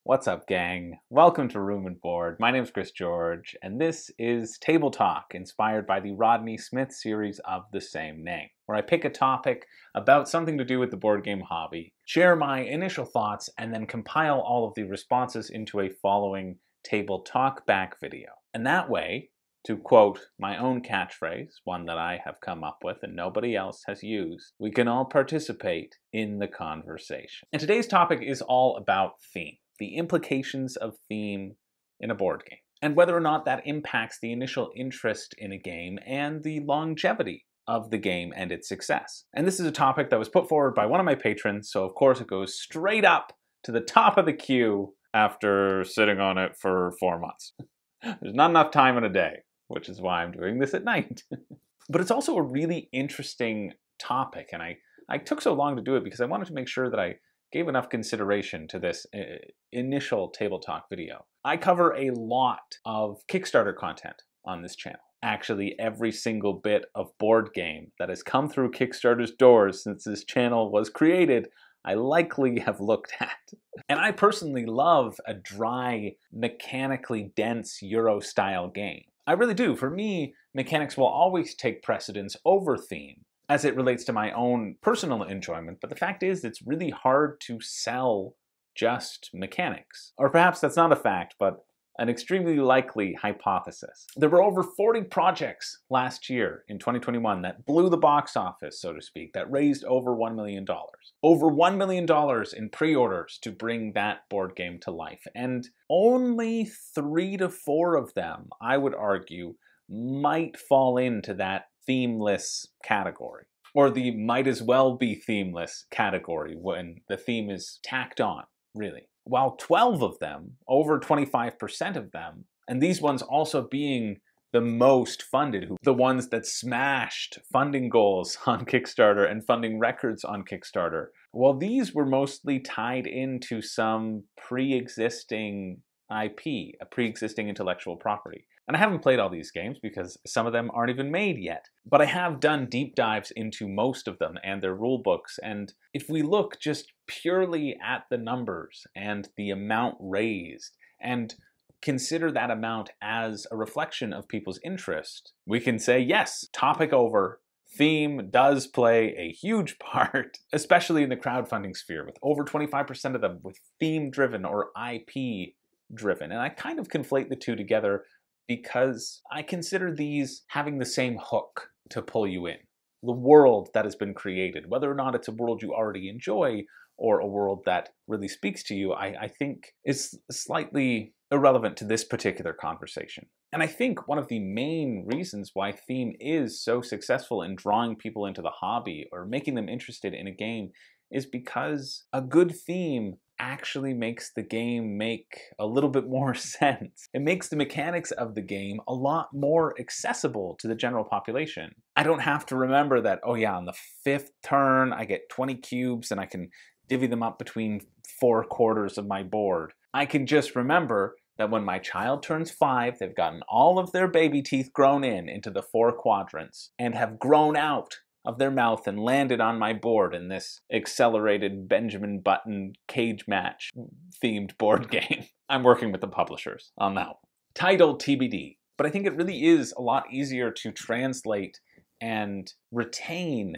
What's up, gang? Welcome to Room and Board. My name's Chris George, and this is Table Talk, inspired by the Rodney Smith series of the same name, where I pick a topic about something to do with the board game hobby, share my initial thoughts, and then compile all of the responses into a following Table Talk back video. And that way, to quote my own catchphrase, one that I have come up with and nobody else has used, we can all participate in the conversation. And today's topic is all about theme. The implications of theme in a board game, and whether or not that impacts the initial interest in a game and the longevity of the game and its success. And this is a topic that was put forward by one of my patrons, so of course it goes straight up to the top of the queue after sitting on it for 4 months. There's not enough time in a day, which is why I'm doing this at night. But it's also a really interesting topic, and I took so long to do it because I wanted to make sure that I gave enough consideration to this initial Table Talk video. I cover a lot of Kickstarter content on this channel. Actually, every single bit of board game that has come through Kickstarter's doors since this channel was created, I likely have looked at. And I personally love a dry, mechanically dense Euro-style game. I really do. For me, mechanics will always take precedence over theme, as it relates to my own personal enjoyment, but the fact is it's really hard to sell just mechanics. Or perhaps that's not a fact, but an extremely likely hypothesis. There were over 40 projects last year in 2021 that blew the box office, so to speak, that raised over $1 million. Over $1 million in pre-orders to bring that board game to life. And only 3 to 4 of them, I would argue, might fall into that themeless category, or the might as well be themeless category when the theme is tacked on, really. While 12 of them, over 25% of them, and these ones also being the most funded, the ones that smashed funding goals on Kickstarter and funding records on Kickstarter, well, these were mostly tied into some pre-existing IP, a pre-existing intellectual property. And I haven't played all these games because some of them aren't even made yet. But I have done deep dives into most of them and their rule books. And if we look just purely at the numbers and the amount raised and consider that amount as a reflection of people's interest, we can say, yes, topic over. Theme does play a huge part, especially in the crowdfunding sphere, with over 25% of them with theme-driven or IP-driven. And I kind of conflate the two together because I consider these having the same hook to pull you in. The world that has been created, whether or not it's a world you already enjoy or a world that really speaks to you, I think is slightly irrelevant to this particular conversation. And I think one of the main reasons why theme is so successful in drawing people into the hobby or making them interested in a game is because a good theme actually makes the game make a little bit more sense. It makes the mechanics of the game a lot more accessible to the general population. I don't have to remember that, oh yeah, on the 5th turn, I get 20 cubes and I can divvy them up between 4 quarters of my board. I can just remember that when my child turns 5, they've gotten all of their baby teeth grown into the 4 quadrants and have grown out of their mouth and landed on my board in this accelerated Benjamin Button cage match themed board game. I'm working with the publishers on that one. Title TBD. But I think it really is a lot easier to translate and retain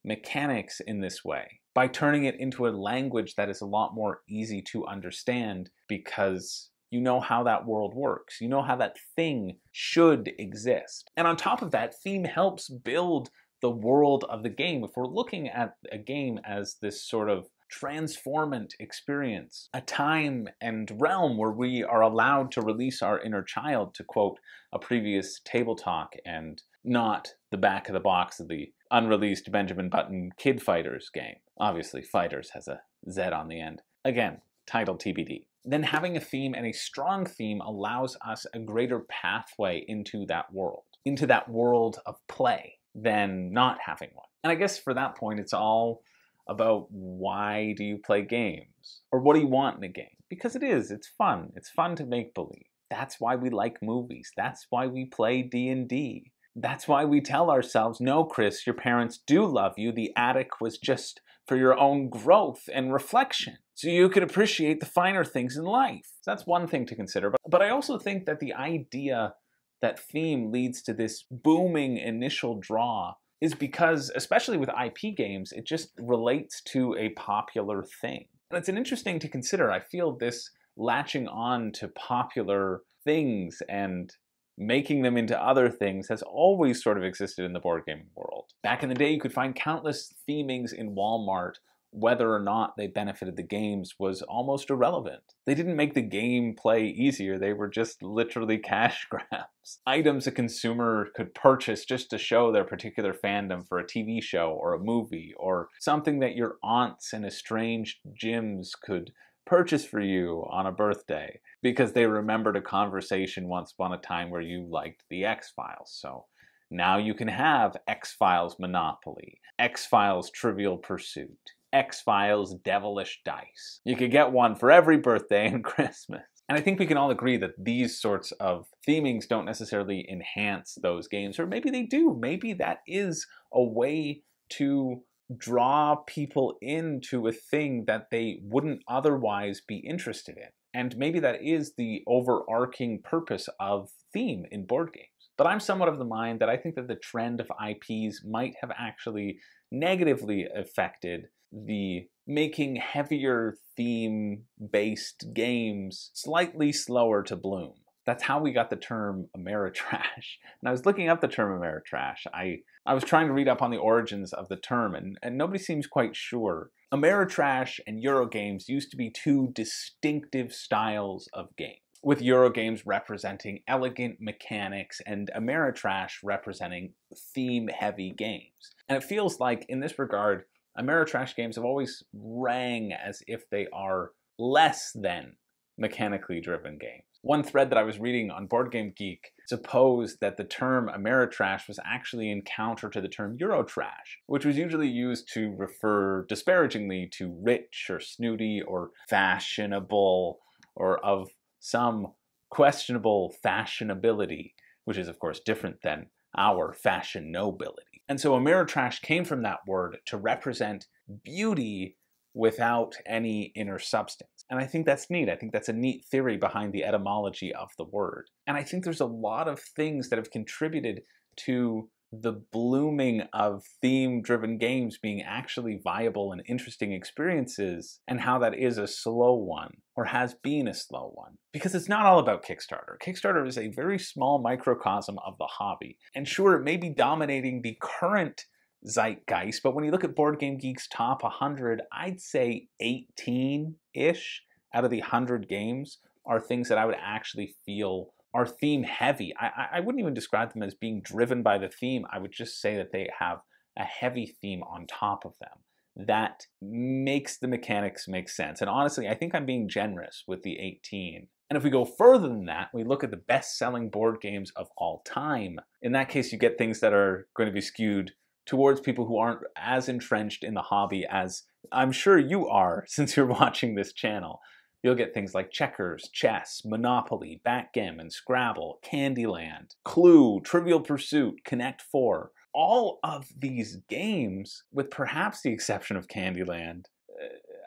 mechanics in this way by turning it into a language that is a lot more easy to understand because you know how that world works. You know how that thing should exist. And on top of that, theme helps build the world of the game. If we're looking at a game as this sort of transformant experience, a time and realm where we are allowed to release our inner child, to quote a previous Table Talk, and not the back of the box of the unreleased Benjamin Button Kid Fighters game. Obviously, Fighters has a Z on the end. Again, title TBD. Then having a theme and a strong theme allows us a greater pathway into that world of play, than not having one. And I guess for that point, it's all about why do you play games? Or what do you want in a game? Because it's fun. It's fun to make believe. That's why we like movies. That's why we play D&D. That's why we tell ourselves, no, Chris, your parents do love you. The attic was just for your own growth and reflection. so you could appreciate the finer things in life. So that's one thing to consider. But I also think that the idea that theme leads to this booming initial draw is because, especially with IP games, it just relates to a popular thing. And it's interesting to consider. I feel this latching on to popular things and making them into other things has always sort of existed in the board gaming world. Back in the day, you could find countless themings in Walmart. Whether or not they benefited the games was almost irrelevant. They didn't make the gameplay easier, they were just literally cash grabs. Items a consumer could purchase just to show their particular fandom for a TV show or a movie, or something that your aunts and estranged Jims could purchase for you on a birthday because they remembered a conversation once upon a time where you liked the X-Files. So now you can have X-Files Monopoly, X-Files Trivial Pursuit, X-Files Devilish Dice. You could get one for every birthday and Christmas. And I think we can all agree that these sorts of themings don't necessarily enhance those games, or maybe they do. Maybe that is a way to draw people into a thing that they wouldn't otherwise be interested in. And maybe that is the overarching purpose of theme in board games. But I'm somewhat of the mind that I think that the trend of IPs might have actually negatively affected the making heavier theme-based games slightly slower to bloom. That's how we got the term Ameritrash. And I was looking up the term Ameritrash. I was trying to read up on the origins of the term, and nobody seems quite sure. Ameritrash and Eurogames used to be two distinctive styles of game, with Eurogames representing elegant mechanics and Ameritrash representing theme-heavy games. And it feels like, in this regard, Ameritrash games have always rang as if they are less than mechanically driven games. One thread that I was reading on BoardGameGeek supposed that the term Ameritrash was actually in counter to the term Eurotrash, which was usually used to refer disparagingly to rich or snooty or fashionable or of some questionable fashionability, which is of course different than our fashion nobility. And so Ameritrash came from that word to represent beauty without any inner substance. And I think that's neat. I think that's a neat theory behind the etymology of the word. And I think there's a lot of things that have contributed to the blooming of theme-driven games being actually viable and interesting experiences, and how that is a slow one, or has been a slow one. Because it's not all about Kickstarter. Kickstarter is a very small microcosm of the hobby. And sure, it may be dominating the current zeitgeist, but when you look at BoardGameGeek's top 100, I'd say 18-ish out of the 100 games are things that I would actually feel are theme heavy. I wouldn't even describe them as being driven by the theme. I would just say that they have a heavy theme on top of them that makes the mechanics make sense. And honestly, I think I'm being generous with the 18. And if we go further than that, we look at the best-selling board games of all time. In that case, you get things that are going to be skewed towards people who aren't as entrenched in the hobby as I'm sure you are, since you're watching this channel. You'll get things like checkers, chess, Monopoly, backgammon, Scrabble, Candyland, Clue, Trivial Pursuit, Connect 4. All of these games, with perhaps the exception of Candyland,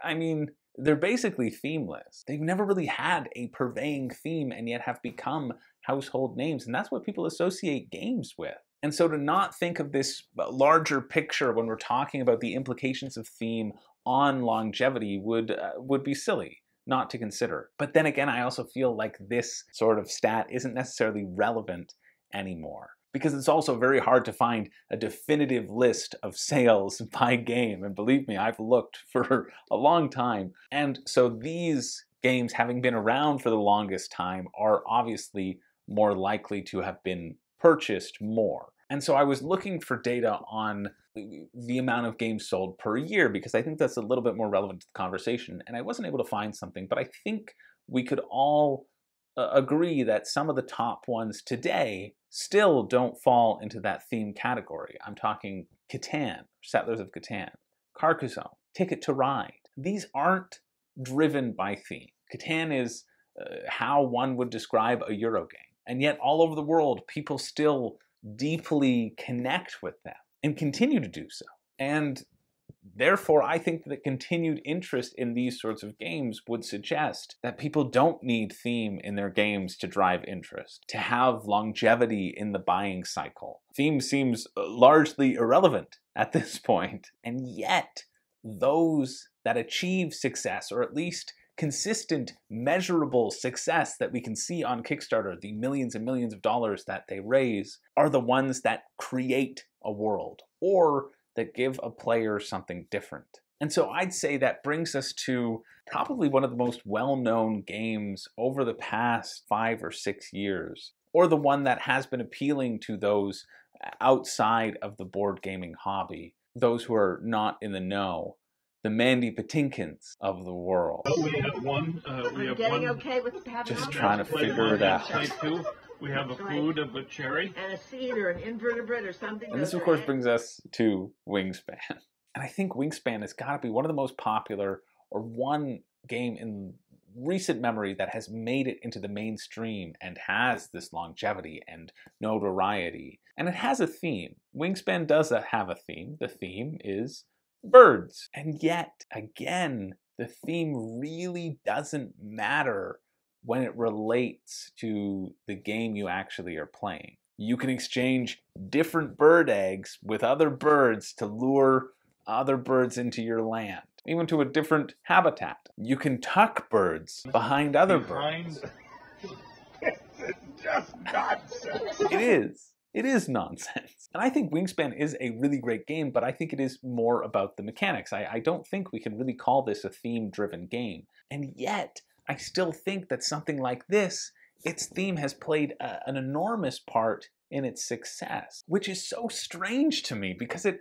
I mean, they're basically themeless. They've never really had a purveying theme and yet have become household names, and that's what people associate games with. And so to not think of this larger picture when we're talking about the implications of theme on longevity would be silly not to consider. But then again, I also feel like this sort of stat isn't necessarily relevant anymore, because it's also very hard to find a definitive list of sales by game. And believe me, I've looked for a long time. And so these games, having been around for the longest time, are obviously more likely to have been purchased more. And so I was looking for data on the amount of games sold per year, because I think that's a little bit more relevant to the conversation. And I wasn't able to find something, but I think we could all agree that some of the top ones today still don't fall into that theme category. I'm talking Catan, Settlers of Catan, Carcassonne, Ticket to Ride. These aren't driven by theme. Catan is how one would describe a Euro game. And yet all over the world, people still deeply connect with them and continue to do so. And therefore, I think that continued interest in these sorts of games would suggest that people don't need theme in their games to drive interest, to have longevity in the buying cycle. Theme seems largely irrelevant at this point, and yet those that achieve success, or at least consistent, measurable success that we can see on Kickstarter, the millions and millions of dollars that they raise, are the ones that create a world, or that give a player something different. And so I'd say that brings us to probably one of the most well-known games over the past 5 or 6 years, or the one that has been appealing to those outside of the board gaming hobby, those who are not in the know, the Mandy Patinkins of the world. We have one. Okay with just trying to figure it out. We have a food of a cherry. And a seed or an invertebrate or something. And this, of course, brings us to Wingspan. And I think Wingspan has got to be one of the most popular, or one game in recent memory that has made it into the mainstream and has this longevity and notoriety. And it has a theme. Wingspan does have a theme. The theme is birds. And yet, again, the theme really doesn't matter when it relates to the game you actually are playing. You can exchange different bird eggs with other birds to lure other birds into your land, even to a different habitat. You can tuck birds behind other birds. It's just nonsense. It is. It is nonsense. And I think Wingspan is a really great game, but I think it is more about the mechanics. I don't think we can really call this a theme-driven game. And yet, I still think that something like this, its theme has played an enormous part in its success, which is so strange to me because it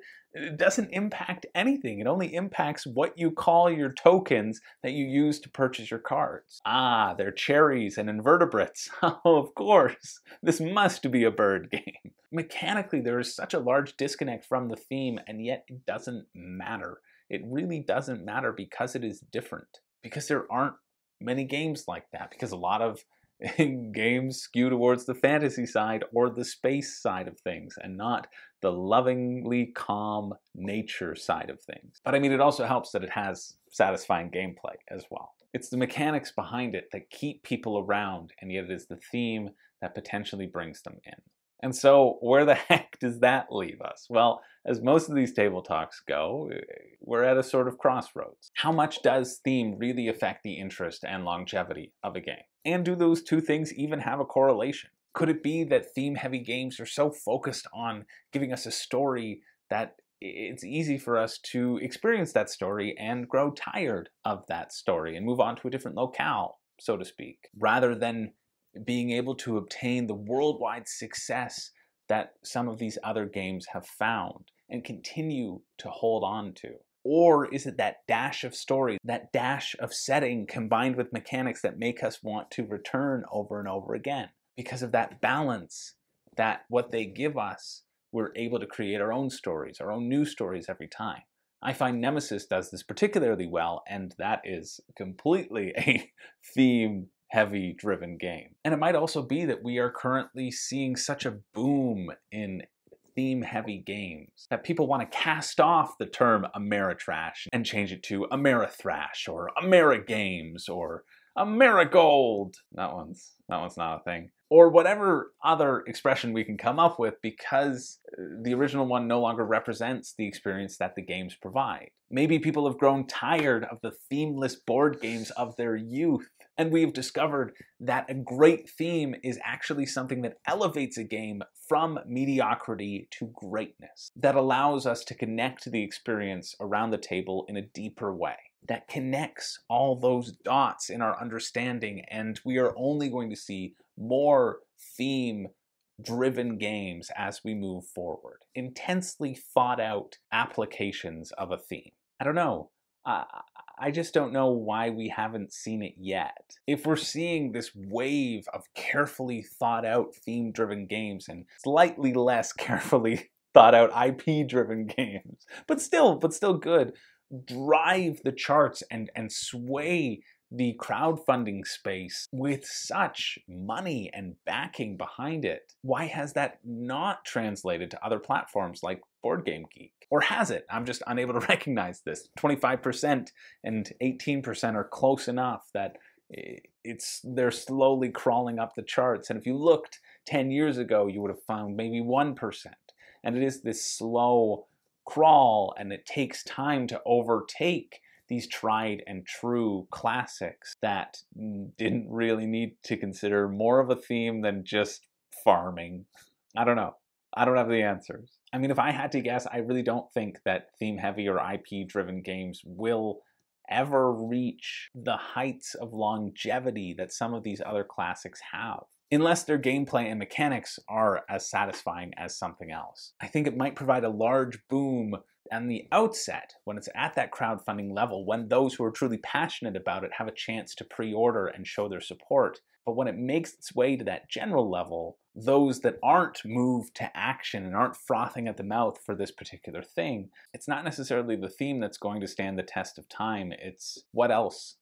doesn't impact anything. It only impacts what you call your tokens that you use to purchase your cards. Ah, they're cherries and invertebrates. Oh, of course. This must be a bird game. Mechanically, there is such a large disconnect from the theme, and yet it doesn't matter. It really doesn't matter because it is different. Because there aren't many games like that. Because a lot of games skew towards the fantasy side or the space side of things and not the lovingly calm nature side of things. But I mean, it also helps that it has satisfying gameplay as well. It's the mechanics behind it that keep people around, and yet it is the theme that potentially brings them in. And so where the heck does that leave us? Well, as most of these table talks go, we're at a sort of crossroads. How much does theme really affect the interest and longevity of a game? And do those two things even have a correlation? Could it be that theme-heavy games are so focused on giving us a story that it's easy for us to experience that story and grow tired of that story and move on to a different locale, so to speak, rather than being able to obtain the worldwide success that some of these other games have found and continue to hold on to? Or is it that dash of story, that dash of setting combined with mechanics that make us want to return over and over again? Because of that balance, that what they give us, we're able to create our own stories, our own new stories every time. I find Nemesis does this particularly well, and that is completely a theme-heavy driven game. And it might also be that we are currently seeing such a boom in theme-heavy games that people want to cast off the term Ameritrash and change it to Amerithrash or Amerigames or Amerigold. That one's not a thing. Or whatever other expression we can come up with, because the original one no longer represents the experience that the games provide. Maybe people have grown tired of the themeless board games of their youth, and we've discovered that a great theme is actually something that elevates a game from mediocrity to greatness, that allows us to connect to the experience around the table in a deeper way, that connects all those dots in our understanding, and we are only going to see more theme-driven games as we move forward. Intensely thought-out applications of a theme. I don't know. I just don't know why we haven't seen it yet. If we're seeing this wave of carefully thought-out theme-driven games and slightly less carefully thought-out IP-driven games, but still good, drive the charts and sway the crowdfunding space with such money and backing behind it. Why has that not translated to other platforms like BoardGameGeek? Or has it? I'm just unable to recognize this. 25% and 18% are close enough that they're slowly crawling up the charts. And if you looked 10 years ago, you would have found maybe 1%. And it is this slow crawl, and it takes time to overtake these tried and true classics that didn't really need to consider more of a theme than just farming. I don't know. I don't have the answers. I mean, if I had to guess, I really don't think that theme-heavy or IP-driven games will ever reach the heights of longevity that some of these other classics have, unless their gameplay and mechanics are as satisfying as something else. I think it might provide a large boom on the outset, when it's at that crowdfunding level, when those who are truly passionate about it have a chance to pre-order and show their support. But when it makes its way to that general level, those that aren't moved to action and aren't frothing at the mouth for this particular thing, it's not necessarily the theme that's going to stand the test of time, it's what else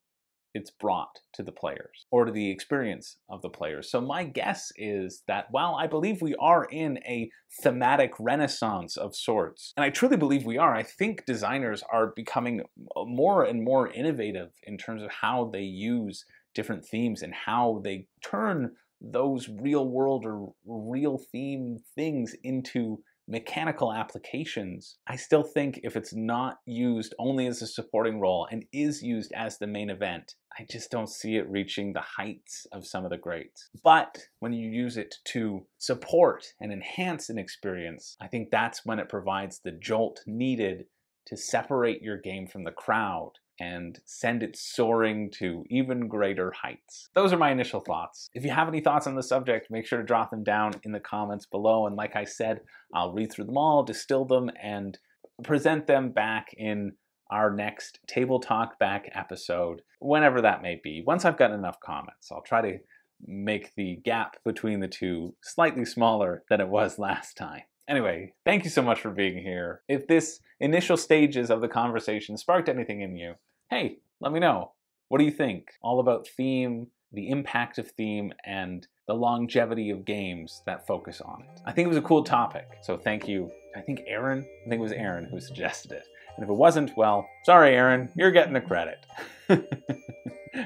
it's brought to the players, or to the experience of the players. So my guess is that while I believe we are in a thematic renaissance of sorts, and I truly believe we are, I think designers are becoming more and more innovative in terms of how they use different themes and how they turn those real world or real theme things into mechanical applications. I still think if it's not used only as a supporting role and is used as the main event, I just don't see it reaching the heights of some of the greats. But when you use it to support and enhance an experience, I think that's when it provides the jolt needed to separate your game from the crowd and send it soaring to even greater heights. Those are my initial thoughts. If you have any thoughts on the subject, make sure to drop them down in the comments below. And like I said, I'll read through them all, distill them, and present them back in our next Table Talk Back episode, whenever that may be. Once I've got enough comments, I'll try to make the gap between the two slightly smaller than it was last time. Anyway, thank you so much for being here. If this initial stages of the conversation sparked anything in you, hey, let me know. What do you think? All about theme, the impact of theme, and the longevity of games that focus on it. I think it was a cool topic, so thank you. I think it was Aaron who suggested it. And if it wasn't, well, sorry Aaron, you're getting the credit.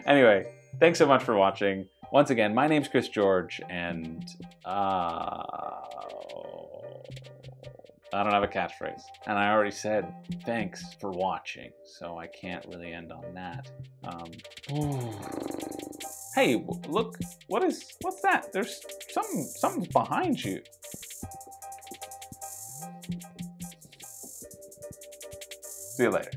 Anyway, thanks so much for watching. Once again, my name's Chris George, and I don't have a catchphrase. And I already said thanks for watching, so I can't really end on that. Hey, look, what's that? There's something's behind you. See you later.